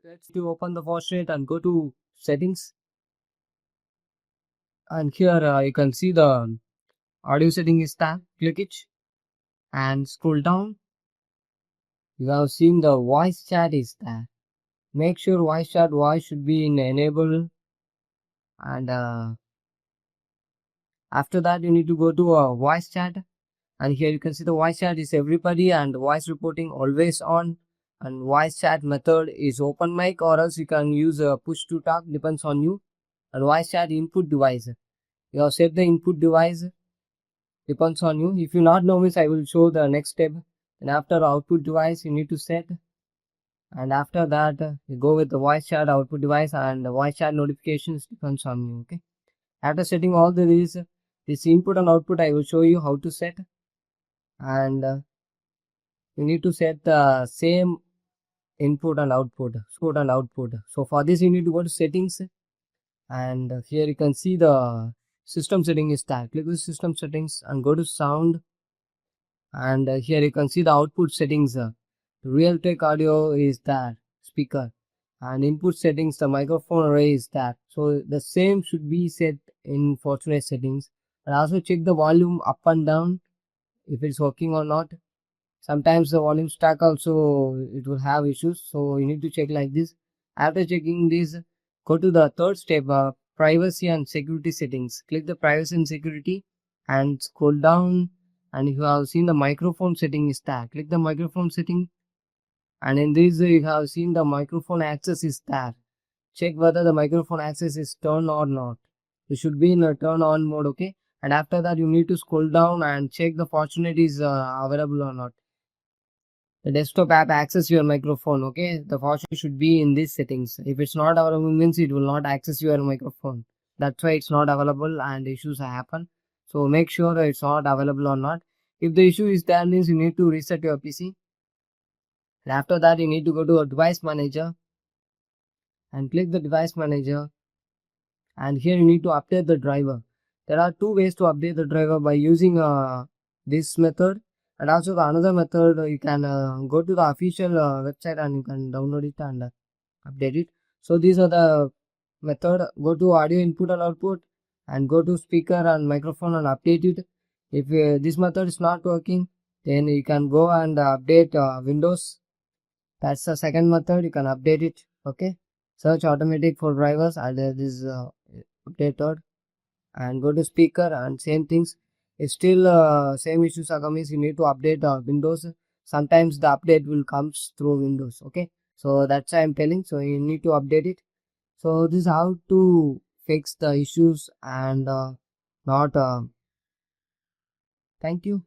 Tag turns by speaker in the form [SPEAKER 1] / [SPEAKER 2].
[SPEAKER 1] Let's to open the Fortnite and go to settings. And here you can see the audio setting is tab. Click it and scroll down. You have seen the voice chat is there. Make sure voice should be in enable. And after that, you need to go to voice chat. And here you can see the voice chat is everybody and voice reporting always on. And voice chat method is open mic, or else you can use a push to talk, depends on you. And voice chat input device. You have set the input device, depends on you. If you not know this, I will show the next step. And after output device, you need to set. And after that, you go with the voice chat output device, and the voice chat notifications depends on you. Okay. After setting all this input and output, I will show you how to set. And you need to set the same input and output. So for this, you need to go to settings, and here you can see the system setting is there. Click the system settings and go to sound. And here you can see the output settings. Realtek audio is there, speaker, and input settings, the microphone array is there. So the same should be set in Fortnite settings. And also check the volume up and down if it's working or not. Sometimes the volume stack also it will have issues, so you need to check like this. After checking this, go to the third step, privacy and security settings. Click the privacy and security and scroll down, and you have seen the microphone setting is there. Click the microphone setting, and in this you have seen the microphone access is there. Check whether the microphone access is turned or not. It should be in a turn on mode. Okay. And after that, you need to scroll down and check the Fortnite is available or not. The desktop app access your microphone. Okay, the Fortnite should be in these settings. If it's not available, means it will not access your microphone. That's why it's not available and issues happen. So make sure that it's not available or not. If the issue is there, means you need to reset your PC. And after that, you need to go to a device manager and click the device manager. And here you need to update the driver. There are two ways to update the driver, by using this method, and also the another method. You can go to the official website and you can download it and update it. So these are the method. Go to audio input and output and go to speaker and microphone and update it. If this method is not working, then you can go and update Windows. That's the second method. You can update it. Okay, search automatic for drivers and this updated, and go to speaker and same things. If still same issues are coming, you need to update Windows. Sometimes the update will comes through Windows. Okay, so that's why I'm telling, so you need to update it. So this is how to fix the issues and not thank you.